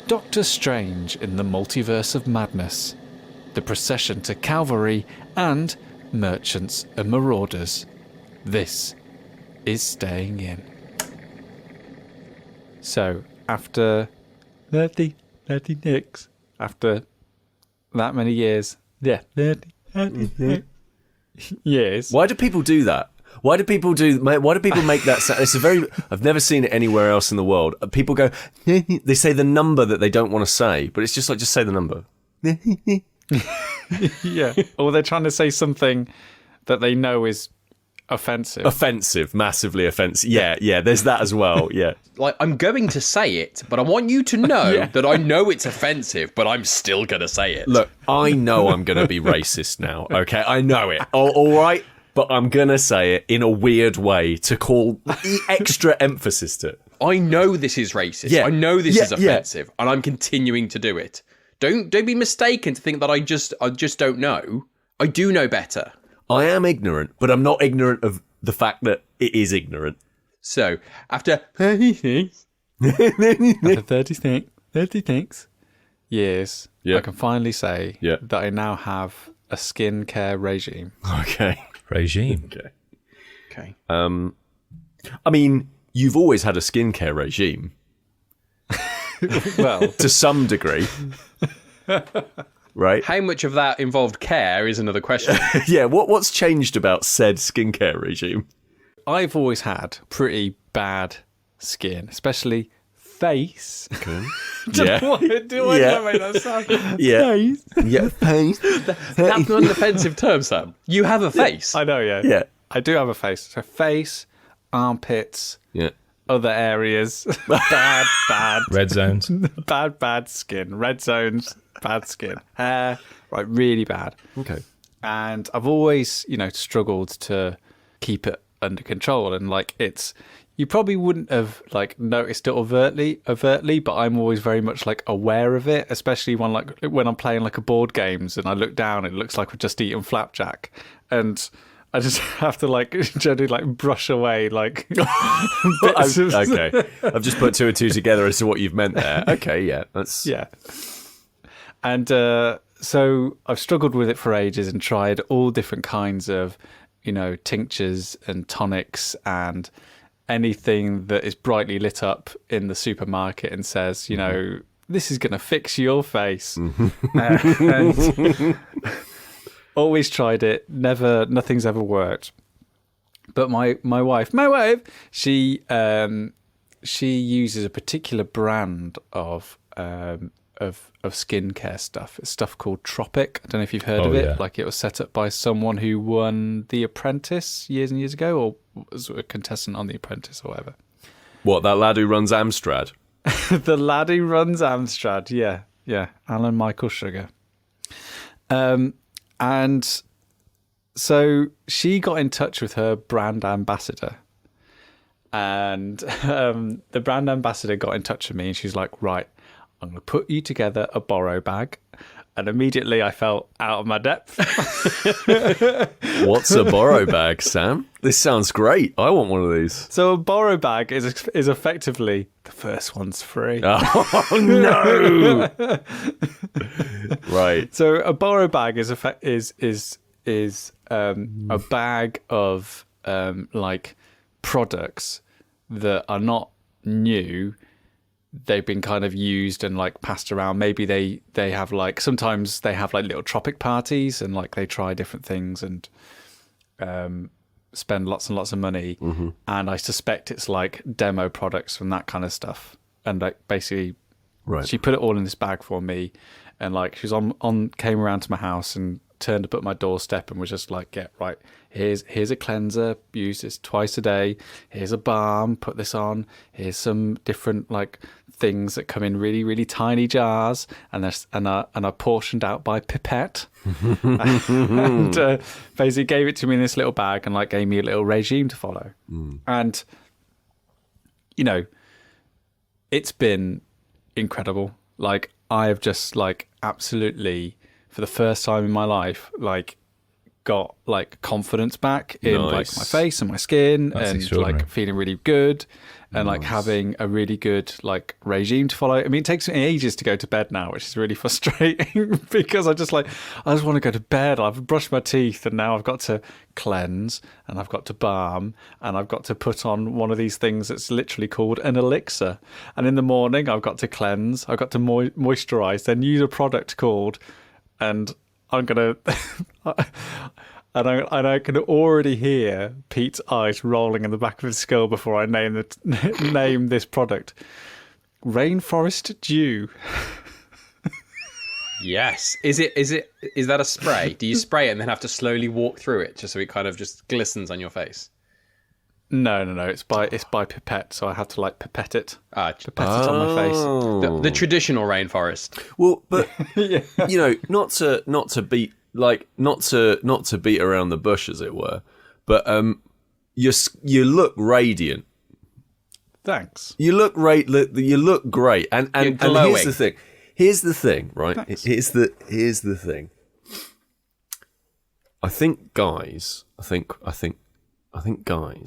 Doctor Strange in the Multiverse of Madness, the Procession to Calvary, and Merchants and Marauders. This is Staying In. So, after 36, after that many years, 30 years. Why do people do that? Why do people make that sound? It's I've never seen it anywhere else in the world. People go, they say the number that they don't want to say, but it's just like, just say the number. Yeah. Or they're trying to say something that they know is offensive. Offensive, massively offensive. Yeah, there's that as well, yeah. Like, I'm going to say it, but I want you to know that I know it's offensive, but I'm still going to say it. Look, I know I'm going to be racist now, okay? I know it. All right? But I'm going to say it in a weird way to call extra emphasis to it. I know this is racist. Yeah. I know this is offensive, and I'm continuing to do it. Don't be mistaken to think that I just don't know. I do know better. I am ignorant, but I'm not ignorant of the fact that it is ignorant. So, after 36 years, I can finally say that I now have a skincare regime. Okay. Regime. Okay. I mean, you've always had a skincare regime. Well, to some degree. Right? How much of that involved care is another question. Yeah, what's changed about said skincare regime? I've always had pretty bad skin, especially face. Okay. Do I make that sound? Yeah. Face. Yeah, face. That's not an offensive term, Sam. You have a face. I know, yeah. Yeah. I do have a face. So face, armpits, Yeah. other areas. bad. Red zones. bad skin. Red zones, bad skin. Hair, right, really bad. Okay. And I've always, struggled to keep it under control. And you probably wouldn't have noticed it overtly, but I'm always very much aware of it, especially when I'm playing a board games and I look down, it looks like we're just eating flapjack, and I just have to generally brush away bits of... Okay, I've just put two and two together as to what you've meant there. Okay, yeah, that's and so I've struggled with it for ages and tried all different kinds of tinctures and tonics and anything that is brightly lit up in the supermarket and says, this is going to fix your face. And always tried it. Nothing's ever worked. But my wife, she uses a particular brand of skincare stuff. It's stuff called Tropic. I don't know if you've heard of it. Yeah. It was set up by someone who won The Apprentice years and years ago, or was a contestant on The Apprentice or whatever. What, that lad who runs Amstrad? The lad who runs Amstrad, yeah. Alan Michael Sugar. And so she got in touch with her brand ambassador. And the brand ambassador got in touch with me and she's like, right, I'm going to put you together a borrow bag. And immediately I felt out of my depth. What's a borrow bag, Sam? This sounds great. I want one of these. So a borrow bag is effectively the first one's free. Oh, no. Right. So a borrow bag is a bag of products that are not new. They've been kind of used and passed around. Maybe they have sometimes they have little tropic parties and they try different things and spend lots and lots of money. Mm-hmm. And I suspect it's demo products from that kind of stuff. And basically, right. She put it all in this bag for me, and she was came around to my house and turned up at my doorstep and was just right, here's a cleanser, use this twice a day. Here's a balm, put this on. Here's some different things that come in really, really tiny jars and are portioned out by pipette. And basically gave it to me in this little bag and gave me a little regime to follow. And it's been incredible. I have just absolutely, for the first time in my life, got like confidence back in like Nice. my face and my skin, That's and extraordinary. like feeling really good, and like having a really good like regime to follow. I mean, it takes me ages to go to bed now, which is really frustrating because I just want to go to bed. I've brushed my teeth, and now I've got to cleanse, and I've got to balm, and I've got to put on one of these things that's literally called an elixir. And in the morning, I've got to cleanse, I've got to moisturize, then use a product called, and I'm gonna. And I can already hear Pete's eyes rolling in the back of his skull before I name this product. Rainforest Dew. Yes. Is that a spray? Do you spray it and then have to slowly walk through it just so it kind of just glistens on your face? No. It's by pipette, so I have to like pipette it. Pipette it on my face. The traditional rainforest. Well, but you know, not to beat around the bush, as it were, but you look radiant. Thanks. You look great, and glowing. Here's the thing, right? Thanks. Here's the thing. I think guys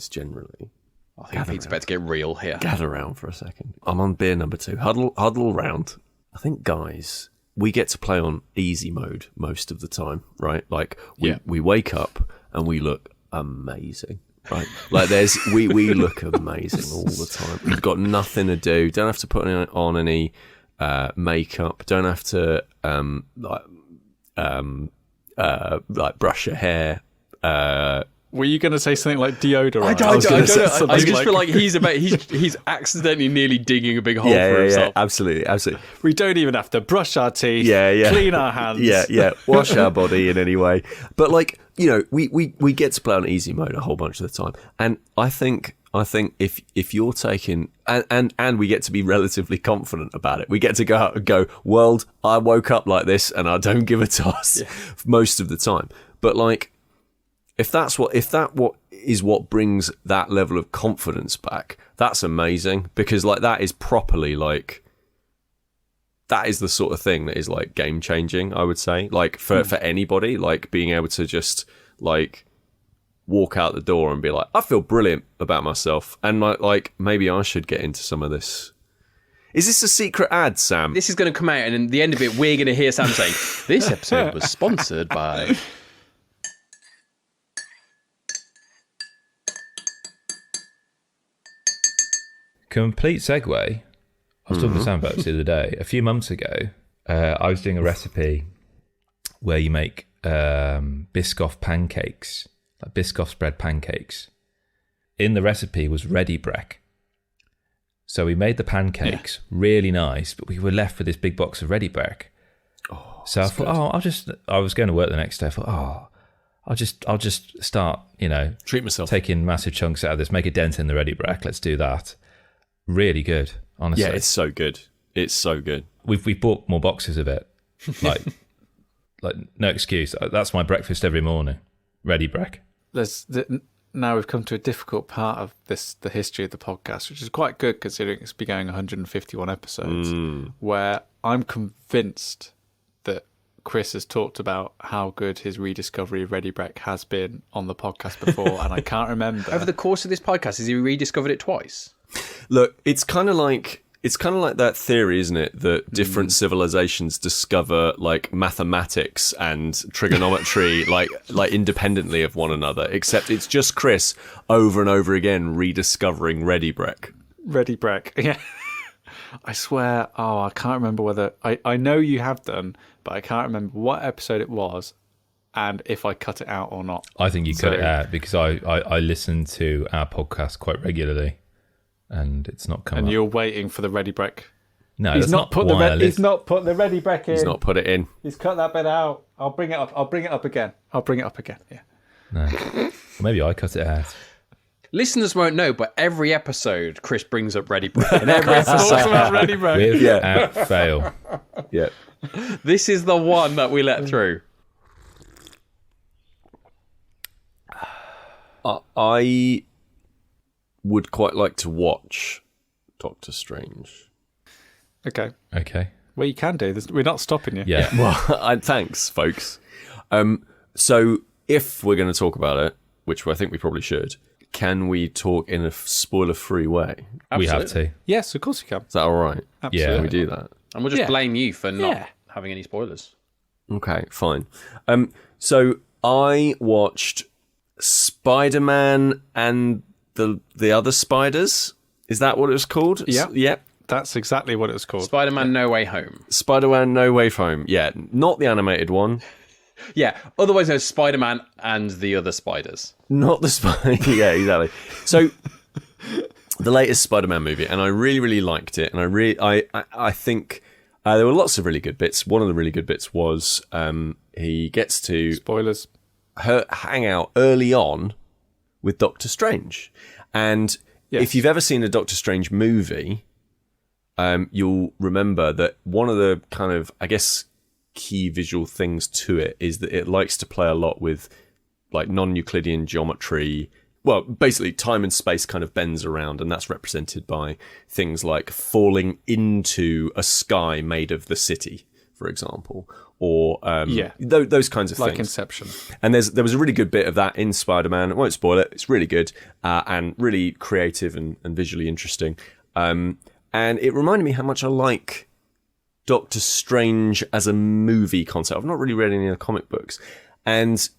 generally. I think Pete's about to get real here. Gather around for a second. I'm on beer number 2. Huddle round. I think guys, we get to play on easy mode most of the time, right? Like we wake up and we look amazing, right? Like we look amazing all the time. We've got nothing to do. Don't have to put on any makeup. Don't have to like brush your hair. Were you going to say something like deodorant? I don't know. I just feel like he's accidentally nearly digging a big hole for himself. Yeah, absolutely. We don't even have to brush our teeth. Clean our hands. Yeah. Wash our body in any way. But like, you know, we get to play on easy mode a whole bunch of the time, and I think if you're taking and we get to be relatively confident about it. We get to go out and go, world, I woke up like this, and I don't give a toss most of the time. But like, if that is what brings that level of confidence back, that's amazing, because like that is properly like, that is the sort of thing that is like game changing, I would say, like for anybody, like being able to just like walk out the door and be like, I feel brilliant about myself, and like maybe I should get into some of this. Is this a secret ad, Sam? This is going to come out, and in the end of it, we're going to hear Sam saying, "This episode was sponsored by." Complete segue. I was talking to Sam about this the other day. A few months ago, I was doing a recipe where you make Biscoff pancakes, like Biscoff spread pancakes. In the recipe was ready Brek. So we made the pancakes really nice, but we were left with this big box of ready Brek. Oh, so I thought, I was going to work the next day. I thought, I'll just start, treat myself, taking massive chunks out of this, make a dent in the ready Brek. Let's do that. Really good, honestly. Yeah, it's so good. It's so good. We've bought more boxes of it. Like no excuse. That's my breakfast every morning. Ready Brek. Now we've come to a difficult part of the history of the podcast, which is quite good considering it's been going 151 episodes, where I'm convinced that Kris has talked about how good his rediscovery of Ready Brek has been on the podcast before, and I can't remember. Over the course of this podcast, has he rediscovered it twice? Look, it's kind of like that theory, isn't it, that different civilizations discover like mathematics and trigonometry like independently of one another, except it's just Kris over and over again rediscovering Ready Brek. Ready Brek, yeah. I swear, I can't remember whether I know you have done, but I can't remember what episode it was and if I cut it out or not. I think you cut it out because I listen to our podcast quite regularly. And it's not come up. And you're waiting for the Ready Brek. No, he's not put the Ready Brek in. He's not put it in. He's cut that bit out. I'll bring it up again. Yeah. No. Maybe I cut it out. Listeners won't know, but every episode Kris brings up Ready Brek. And every episode talks about Ready Brek. Without fail. Yeah. This is the one that we let through. I would quite like to watch Doctor Strange. Okay. Well, you can do this. We're not stopping you. Yeah. Well, thanks, folks. So if we're going to talk about it, which I think we probably should, can we talk in a spoiler-free way? We have to. Yes, of course you can. Is that all right? Absolutely. Can we do that? And we'll just Yeah. blame you for not Yeah. having any spoilers. Okay, fine. So I watched Spider-Man and the other spiders. Is that what it was called? Yeah. Yep. That's exactly what it was called. Spider-Man No Way Home. Spider-Man No Way Home. Yeah, not the animated one. Yeah, otherwise known as Spider-Man and the Other Spiders. Not the Spider. Yeah, exactly. So the latest Spider-Man movie, and I really, really liked it. And I think there were lots of really good bits. One of the really good bits was he gets to Spoilers. hang out early on with Doctor Strange. And Yes. if you've ever seen a Doctor Strange movie, you'll remember that one of the kind of, I guess, key visual things to it is that it likes to play a lot with like non-Euclidean geometry. Well, basically time and space kind of bends around, and that's represented by things like falling into a sky made of the city, for example, or those kinds of Like things. Inception. And there was a really good bit of that in Spider-Man. I won't spoil it. It's really good and really creative and visually interesting. And it reminded me how much I like Doctor Strange as a movie concept. I've not really read any of the comic books. And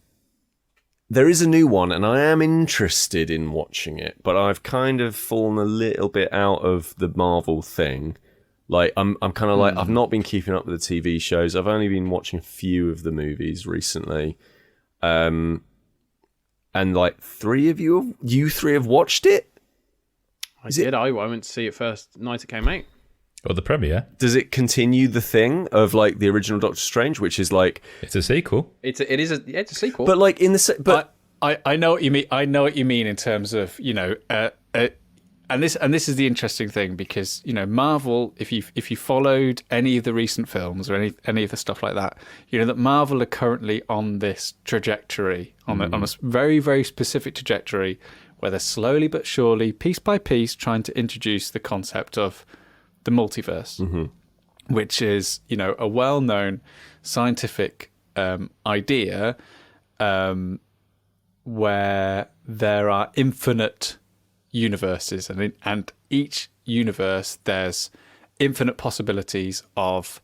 there is a new one, and I am interested in watching it, but I've kind of fallen a little bit out of the Marvel thing. Like, I'm kind of like, I've not been keeping up with the TV shows. I've only been watching a few of the movies recently. And like, you three have watched it? I went to see it first night it came out. Or the premiere. Does it continue the thing of like the original Doctor Strange, which is like, It's a sequel. It's a sequel. but like in the but I know what you mean. I know what you mean in terms of, you know, and this is the interesting thing, because, you know, Marvel, if you followed any of the recent films or any of the stuff like that, you know that Marvel are currently on this trajectory, on a very, very specific trajectory, where they're slowly but surely, piece by piece, trying to introduce the concept of the multiverse, which is, you know, a well-known scientific idea where there are infinite universes, and each universe there's infinite possibilities of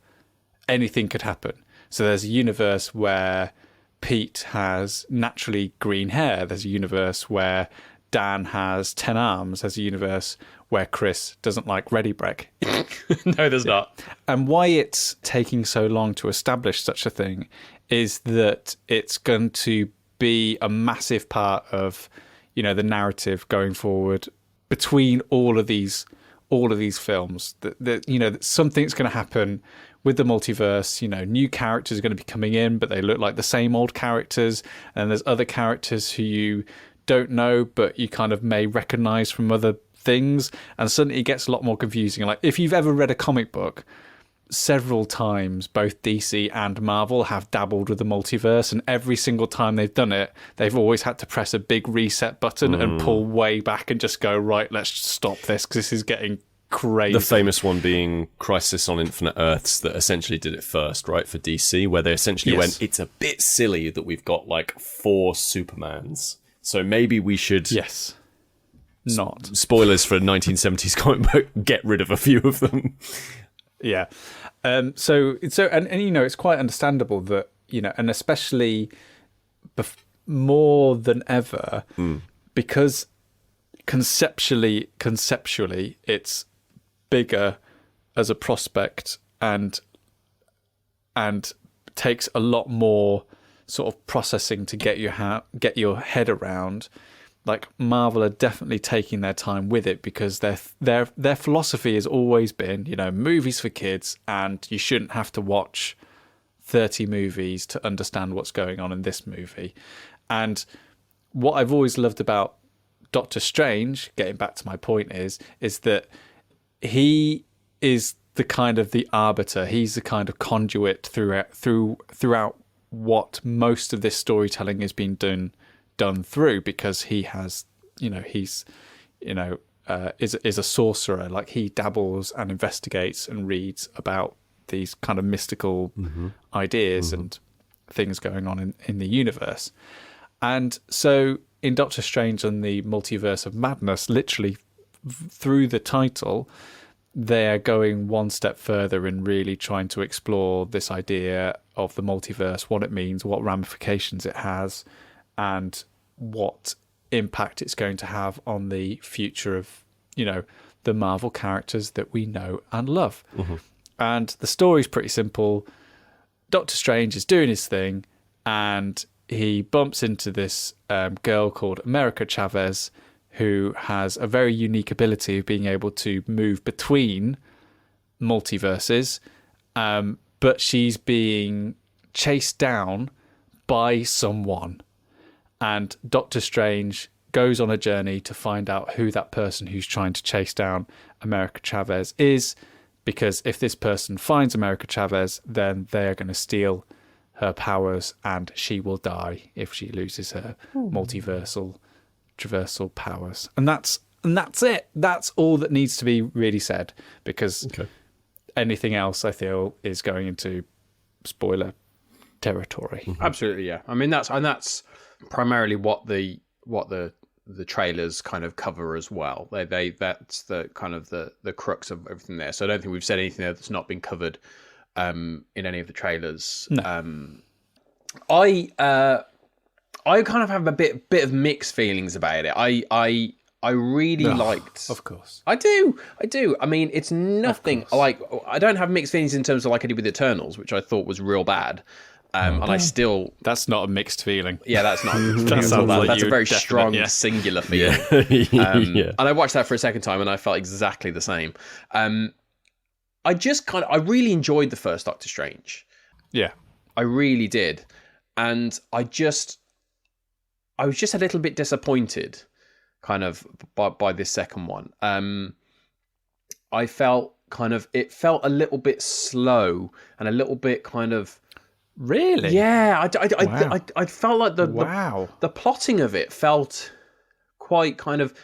anything could happen. So there's a universe where Pete has naturally green hair. There's a universe where Dan has 10 arms. There's a universe where Kris doesn't like Ready Brek. No, there's not. And why it's taking so long to establish such a thing is that it's going to be a massive part of, you know, the narrative going forward between all of these films. That you know, that something's going to happen with the multiverse. You know, new characters are going to be coming in, but they look like the same old characters, and there's other characters who you don't know, but you kind of may recognize from other things, and suddenly it gets a lot more confusing. Like, if you've ever read a comic book, several times both DC and Marvel have dabbled with the multiverse, and every single time they've done it, they've always had to press a big reset button and pull way back and just go, right, let's stop this because this is getting crazy. the famous one being Crisis on Infinite Earths, that essentially did it first, right, for DC, where they essentially went, it's a bit silly that we've got like 4 Supermans, so maybe we should not spoilers for a 1970s comic book, get rid of a few of them. Yeah. So and you know, it's quite understandable that, you know, and especially more than ever, because conceptually it's bigger as a prospect, and takes a lot more sort of processing to get your head around. Like, Marvel are definitely taking their time with it, because their philosophy has always been, you know, movies for kids, and you shouldn't have to watch 30 movies to understand what's going on in this movie. And what I've always loved about Doctor Strange, getting back to my point, is that he is the kind of the arbiter. He's the kind of conduit throughout what most of this storytelling has been done through, because he has, you know, he's, you know, is a sorcerer. Like, he dabbles and investigates and reads about these kind of mystical ideas and things going on in the universe. And so in Doctor Strange and the Multiverse of Madness, literally through the title, they're going one step further in really trying to explore this idea of the multiverse, what it means, what ramifications it has, and what impact it's going to have on the future of, the Marvel characters that we know and love. And the story's pretty simple. Doctor Strange is doing his thing, and he bumps into this girl called America Chavez, who has a very unique ability of being able to move between multiverses, but she's being chased down by someone. And Doctor Strange goes on a journey to find out who that person who's trying to chase down America Chavez is, because if this person finds America Chavez, then they are going to steal her powers and she will die if she loses her multiversal traversal powers. And that's it. That's all that needs to be really said, because anything else I feel is going into spoiler territory. Absolutely, yeah. I mean, that's primarily what the trailers kind of cover as well. That's the kind of the crux of everything there. So I don't think we've said anything there that's not been covered in any of the trailers. No. I kind of have a bit of mixed feelings about it. I really liked. Of course. I do. I mean, it's nothing like, I don't have mixed feelings in terms of like I did with Eternals, which I thought was real bad. And I still... That's not a mixed feeling. Yeah, that's not. That's a very strong singular feeling. And I watched that for a second time and I felt exactly the same. I really enjoyed the first Doctor Strange. Yeah. I really did. And I was just a little bit disappointed kind of by this second one. I felt it felt a little bit slow and a little bit kind of... Really? Yeah, I felt like the plotting of it felt quite kind of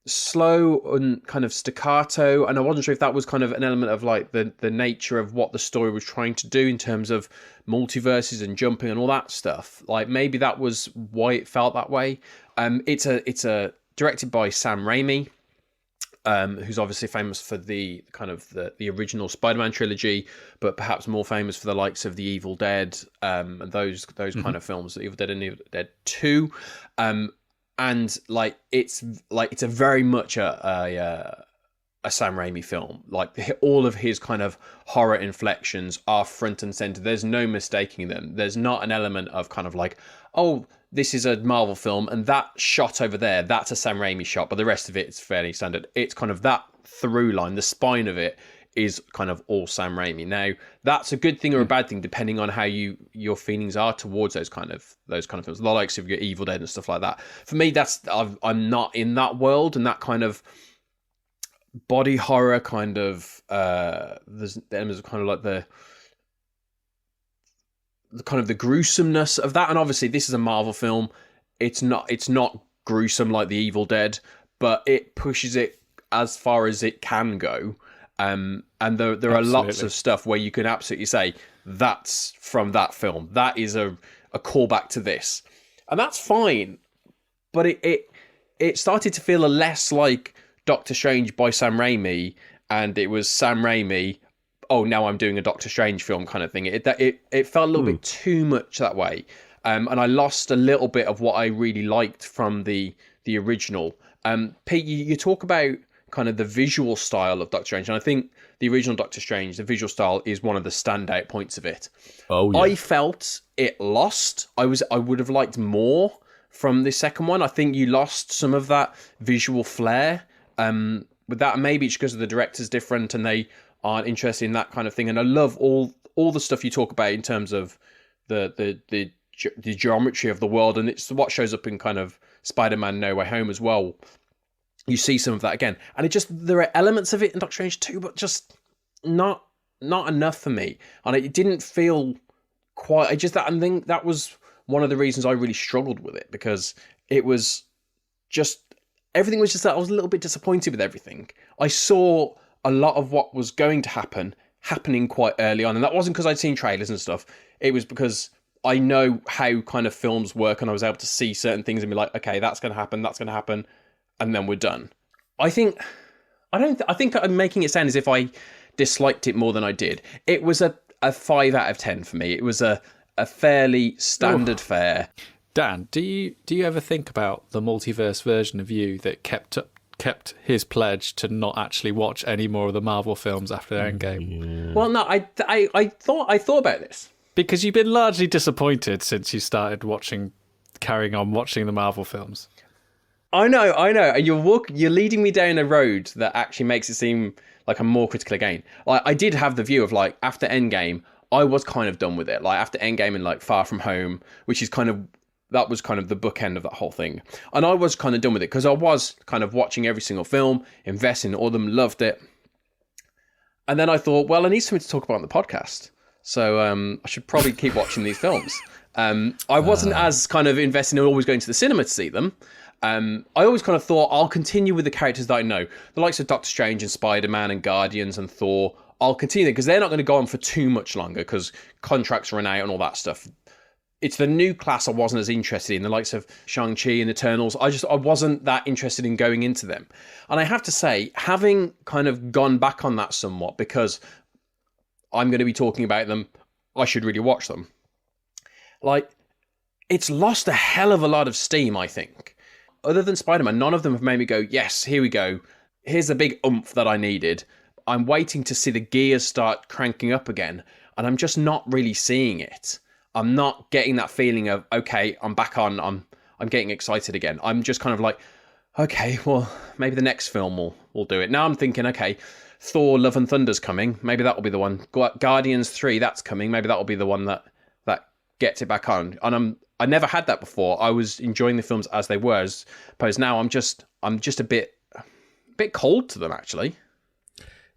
slow and kind of staccato, and I wasn't sure if that was kind of an element of like the nature of what the story was trying to do in terms of multiverses and jumping and all that stuff. Like maybe that was why it felt that way. It's a directed by Sam Raimi, who's obviously famous for the kind of the original Spider-Man trilogy, but perhaps more famous for the likes of the Evil Dead and those kind of films, the Evil Dead and Evil Dead 2. And it's a very much a Sam Raimi film. Like all of his kind of horror inflections are front and center. There's no mistaking them. There's not an element of kind of like, oh, this is a Marvel film and that shot over there, that's a Sam Raimi shot, but the rest of it is fairly standard. It's kind of that through line, the spine of it is kind of all Sam Raimi. Now, that's a good thing or a bad thing depending on how your feelings are towards those kind of films. The likes of your Evil Dead and stuff like that. For me, I'm not in that world, and that kind of body horror kind of there's elements of kind of like the kind of the gruesomeness of that. And obviously this is a Marvel film. It's not gruesome like the Evil Dead, but it pushes it as far as it can go. And there are lots of stuff where you can absolutely say that's from that film. That is a callback to this, and that's fine. But it started to feel less like Doctor Strange by Sam Raimi, and it was Sam Raimi. Oh, now I'm doing a Doctor Strange film kind of thing. It felt a little bit too much that way, and I lost a little bit of what I really liked from the original. Pete, you talk about kind of the visual style of Doctor Strange, and I think the original Doctor Strange, the visual style is one of the standout points of it. Oh, yeah. I felt it lost. I would have liked more from the second one. I think you lost some of that visual flair with that. Maybe it's because the director's different and they aren't interested in that kind of thing. And I love all the stuff you talk about in terms of the geometry of the world, and it's what shows up in kind of Spider-Man No Way Home as well. You see some of that again, and there are elements of it in Doctor Strange 2, but just not enough for me. And it didn't feel quite. I think that was one of the reasons I really struggled with it, because it was just everything was just that I was a little bit disappointed with everything. I saw a lot of what was going to happen happening quite early on, and that wasn't because I'd seen trailers and stuff. It was because I know how kind of films work, and I was able to see certain things and be like, okay, that's going to happen, and then we're done. I think I'm making it sound as if I disliked it more than I did. It was a 5 out of 10 for me. It was a fairly standard fare. Dan, do you ever think about the multiverse version of you that kept his pledge to not actually watch any more of the Marvel films after Endgame? Yeah. Well, no, I thought about this. Because you've been largely disappointed since you started carrying on watching the Marvel films. I know. And you're leading me down a road that actually makes it seem like I'm more critical again. Like, I did have the view of like after Endgame, I was kind of done with it. Like after Endgame and like Far From Home, which is that was kind of the bookend of that whole thing. And I was kind of done with it because I was kind of watching every single film, investing in all of them, loved it. And then I thought, well, I need something to talk about on the podcast. So I should probably keep watching these films. I wasn't as kind of invested in always going to the cinema to see them. I always kind of thought I'll continue with the characters that I know. The likes of Doctor Strange and Spider-Man and Guardians and Thor. I'll continue because they're not going to go on for too much longer because contracts run out and all that stuff. It's the new class I wasn't as interested in, the likes of Shang-Chi and Eternals. I wasn't that interested in going into them. And I have to say, having kind of gone back on that somewhat because I'm going to be talking about them, I should really watch them. Like, it's lost a hell of a lot of steam, I think. Other than Spider-Man, none of them have made me go, yes, here we go. Here's the big oomph that I needed. I'm waiting to see the gears start cranking up again, and I'm just not really seeing it. I'm not getting that feeling of, okay, I'm back on, I'm getting excited again. I'm just kind of like, okay, well, maybe the next film will do it. Now I'm thinking, okay, Thor Love and Thunder's coming. Maybe that will be the one. Guardians 3, that's coming. Maybe that will be the one that gets it back on. And I never had that before. I was enjoying the films as they were. As opposed now I'm just a bit cold to them, actually.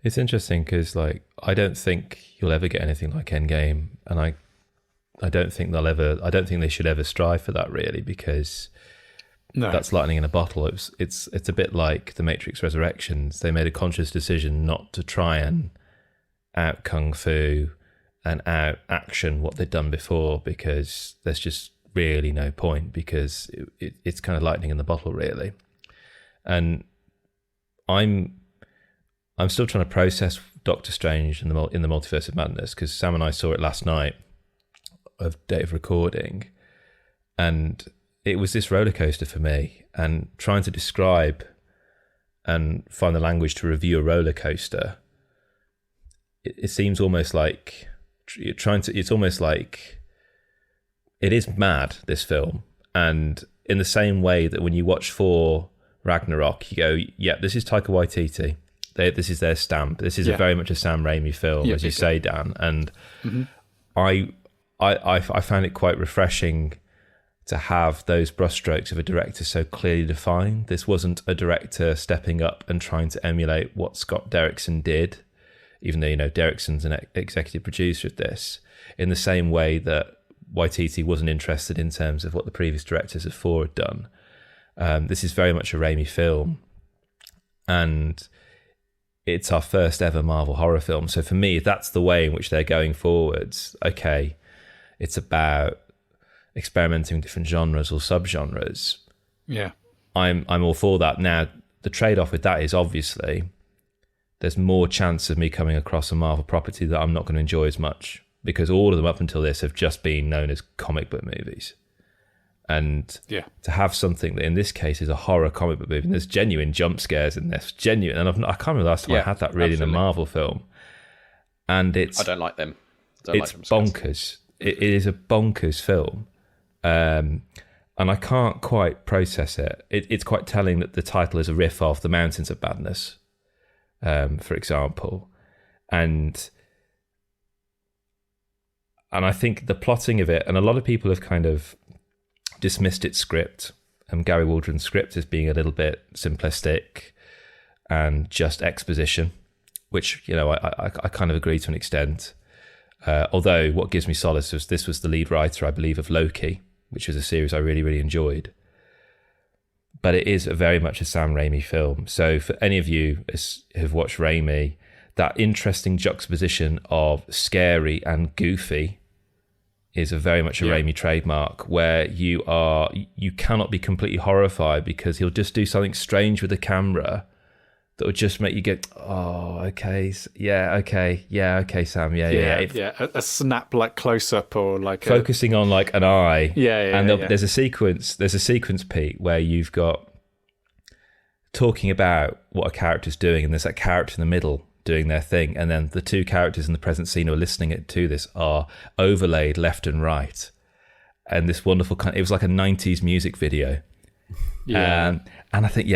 It's interesting because like I don't think you'll ever get anything like Endgame, and I don't think they should ever strive for that, really, because that's lightning in a bottle. It's a bit like the Matrix Resurrections. They made a conscious decision not to try and out kung fu and out action what they'd done before, because there's just really no point, because it's kind of lightning in the bottle, really. And I'm still trying to process Doctor Strange in the Multiverse of Madness, because Sam and I saw it last night of date of recording, and it was this roller coaster for me. And trying to describe and find the language to review a roller coaster, it seems almost like it's almost like it is mad, this film. And in the same way that when you watch Thor Ragnarok, you go, yeah, this is Taika Waititi. This is their stamp. This is very much a Sam Raimi film, as you say, Dan. And I found it quite refreshing to have those brushstrokes of a director so clearly defined. This wasn't a director stepping up and trying to emulate what Scott Derrickson did, even though, Derrickson's an executive producer of this, in the same way that Waititi wasn't interested in terms of what the previous directors of Thor had done. This is very much a Raimi film, and it's our first ever Marvel horror film. So for me, that's the way in which they're going forwards. Okay, it's about experimenting with different genres or subgenres. Yeah. I'm all for that. Now, the trade-off with that is obviously there's more chance of me coming across a Marvel property that I'm not going to enjoy as much, because all of them up until this have just been known as comic book movies. And to have something that in this case is a horror comic book movie, and there's genuine jump scares in this, genuine. And I can't remember the last time I had that really in a Marvel film. And I don't like them. It's bonkers. It is a bonkers film. And I can't quite process it. It's quite telling that the title is a riff off The Mountains of Madness, for example. And I think the plotting of it, and a lot of people have kind of dismissed its script, and Gary Waldron's script, as being a little bit simplistic and just exposition, which, I kind of agree to an extent. Although what gives me solace was this was the lead writer, I believe, of Loki, which was a series I really, really enjoyed. But it is very much a Sam Raimi film. So for any of you who've watched Raimi, that interesting juxtaposition of scary and goofy is a very much a Raimi trademark, where you cannot be completely horrified because he'll just do something strange with the camera that would just make you go, oh, okay, Sam, a snap like close up or like focusing on like an eye. And there's a sequence, Pete, where you've got talking about what a character's doing, and there's that character in the middle doing their thing, and then the two characters in the present scene who are listening to this are overlaid left and right, and this wonderful it was like a 90s music video. And I think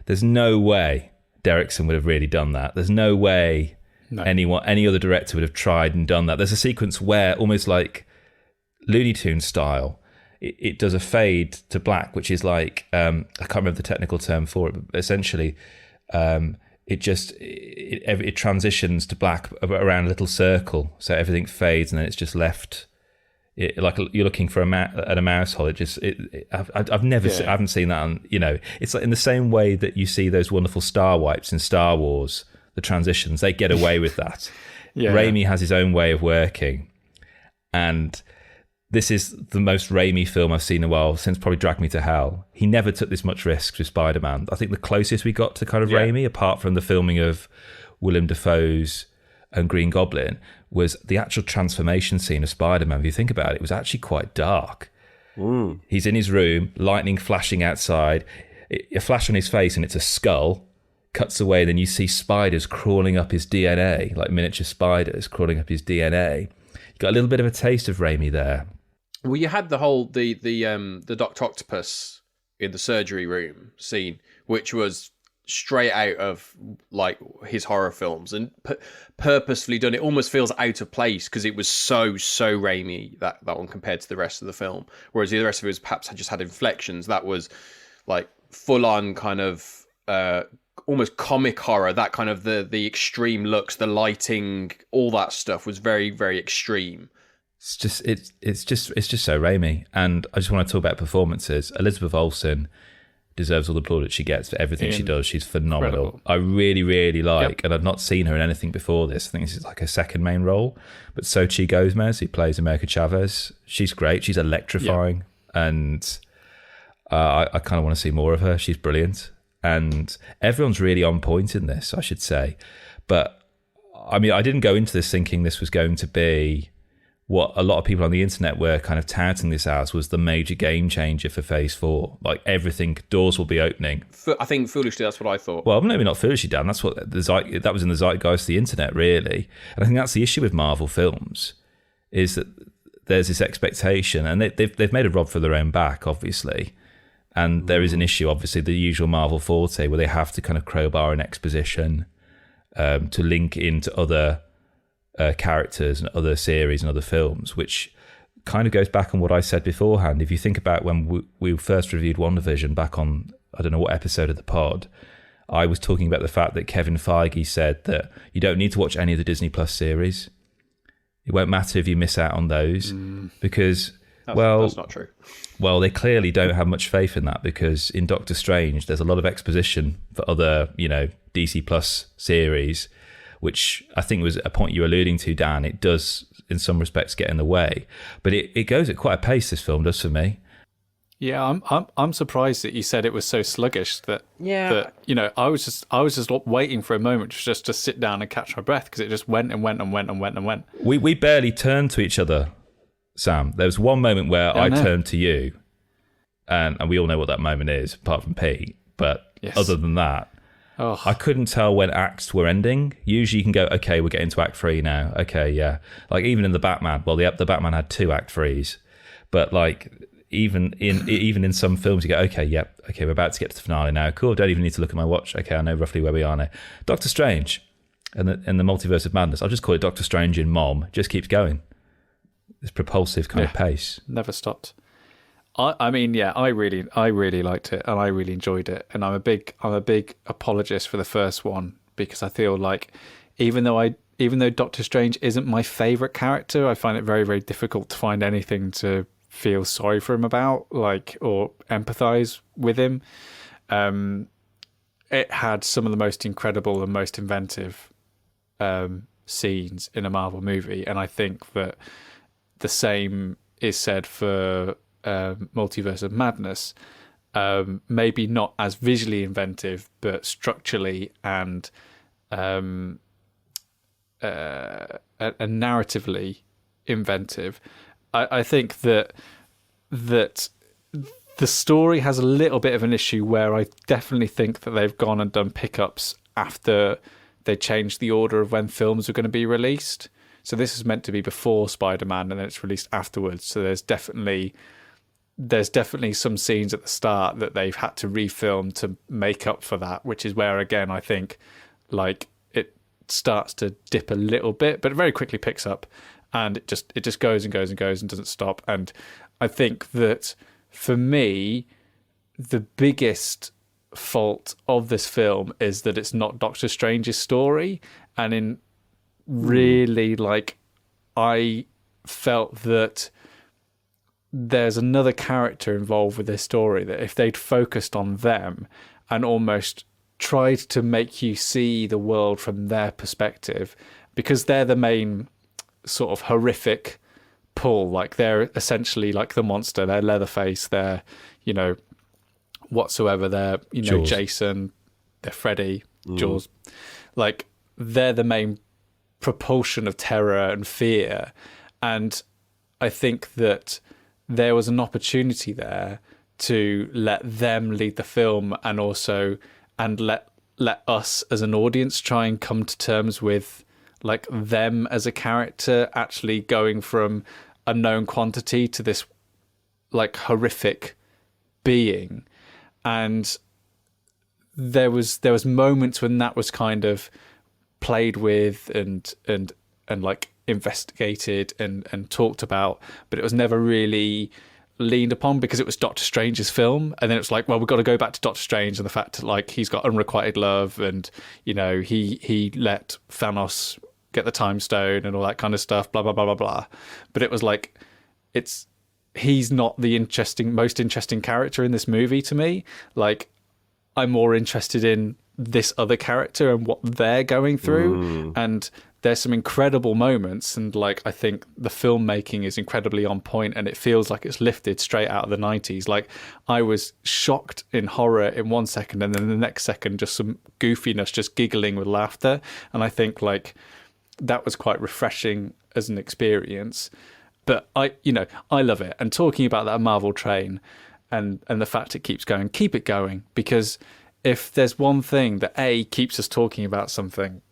there's no way Derrickson would have really done that. There's no way any other director would have tried and done that. There's a sequence where, almost like Looney Tunes style, it does a fade to black, which is like I can't remember the technical term for it, but essentially it transitions to black around a little circle, so everything fades and then it's just left. Like you're looking for at a mouse hole. I haven't seen that on, it's like in the same way that you see those wonderful star wipes in Star Wars, the transitions, they get away with that. Raimi has his own way of working, and this is the most Raimi film I've seen in a while, since probably Drag Me to Hell. He never took this much risk with Spider-Man. I think the closest we got to kind of Raimi, apart from the filming of Willem Dafoe's and Green Goblin, was the actual transformation scene of Spider-Man. If you think about it, it was actually quite dark. He's in his room, lightning flashing outside, a flash on his face and it's a skull, cuts away, then you see spiders crawling up his DNA, like miniature spiders crawling up his DNA. You got a little bit of a taste of Raimi there. Well, you had the whole the Dr. Octopus in the surgery room scene, which was straight out of like his horror films, and purposefully done. It almost feels out of place because it was so Raimi, that one, compared to the rest of the film, whereas the rest of it was perhaps just had inflections. That was like full on kind of almost comic horror. That kind of the extreme looks, the lighting, all that stuff was very, very extreme. It's just so Raimi. And I just want to talk about performances. Elizabeth Olsen deserves all the plaudits she gets for everything she does. She's phenomenal. Incredible. I really, really like, and I've not seen her in anything before this. I think this is like her second main role. But Xochitl Gomez, who plays America Chavez, she's great. She's electrifying. And I kind of want to see more of her. She's brilliant. And everyone's really on point in this, I should say. But I mean, I didn't go into this thinking this was going to be what a lot of people on the internet were kind of touting this as, was the major game changer for Phase 4. Like everything, doors will be opening. I think foolishly, that's what I thought. Well, maybe not foolishly, Dan. That's what that was in the zeitgeist of the internet, really. And I think that's the issue with Marvel films, is that there's this expectation, and they've made a rod for their own back, obviously. And there is an issue, obviously, the usual Marvel forte, where they have to kind of crowbar an exposition to link into other characters and other series and other films, which kind of goes back on what I said beforehand. If you think about when we first reviewed WandaVision back on, I don't know what episode of the pod, I was talking about the fact that Kevin Feige said that you don't need to watch any of the Disney Plus series. It won't matter if you miss out on those, because that's not true. Well, they clearly don't have much faith in that, because in Doctor Strange, there's a lot of exposition for other, DC Plus series, which I think was a point you were alluding to, Dan. It does, in some respects, get in the way, but it goes at quite a pace. This film does, for me. Yeah, I'm surprised that you said it was so sluggish. That I was just waiting for a moment just to sit down and catch my breath, because it just went and went and went and went and went. We barely turned to each other, Sam. There was one moment where I turned to you, and we all know what that moment is, apart from Pete. But other than that, I couldn't tell when acts were ending. Usually you can go, okay, we're getting to Act 3 now. Okay, yeah. Like even in the Batman, the Batman had 2 Act 3s. But like even in some films you go, okay, we're about to get to the finale now. Cool, don't even need to look at my watch. Okay, I know roughly where we are now. Doctor Strange and the Multiverse of Madness, I'll just call it Doctor Strange in Mom, just keeps going. This propulsive kind of pace. Never stopped. I really liked it, and I really enjoyed it, and I'm a big apologist for the first one, because I feel like even though Doctor Strange isn't my favourite character, I find it very, very difficult to find anything to feel sorry for him about, or empathise with him. It had some of the most incredible and most inventive scenes in a Marvel movie, and I think that the same is said for Multiverse of Madness. Maybe not as visually inventive, but structurally and narratively inventive. I think that the story has a little bit of an issue where I definitely think that they've gone and done pickups after they changed the order of when films were going to be released. So this is meant to be before Spider-Man, and then it's released afterwards. So there's definitely some scenes at the start that they've had to refilm to make up for that, which is where, again, I think like it starts to dip a little bit, but it very quickly picks up, and it just goes and goes and goes and doesn't stop. And I think that for me, the biggest fault of this film is that it's not Doctor Strange's story, and in really like I felt that there's another character involved with this story that if they'd focused on them and almost tried to make you see the world from their perspective, because they're the main sort of horrific pull, like they're essentially like the monster, they're Leatherface, they're, you know, whatsoever, they're, you know, Jaws. Jason, they're Freddy, Jaws, like they're the main propulsion of terror and fear. And I think that there was an opportunity there to let them lead the film, and also let us as an audience try and come to terms with like them as a character actually going from a known quantity to this like horrific being. And there was moments when that was kind of played with and like investigated and talked about, but it was never really leaned upon because it was Doctor Strange's film. And then it's like, well, we've got to go back to Doctor Strange and the fact that like he's got unrequited love, and you know he let Thanos get the time stone and all that kind of stuff, blah blah blah blah blah. But it was like he's not the most interesting character in this movie to me. Like I'm more interested in this other character and what they're going through. And there's some incredible moments, and like I think the filmmaking is incredibly on point, and it feels like it's lifted straight out of the 90s. Like I was shocked in horror in 1 second, and then the next second just some goofiness, just giggling with laughter. And I think like that was quite refreshing as an experience. But I love it. And talking about that Marvel train and the fact it keeps going, keep it going, because if there's one thing that keeps us talking about something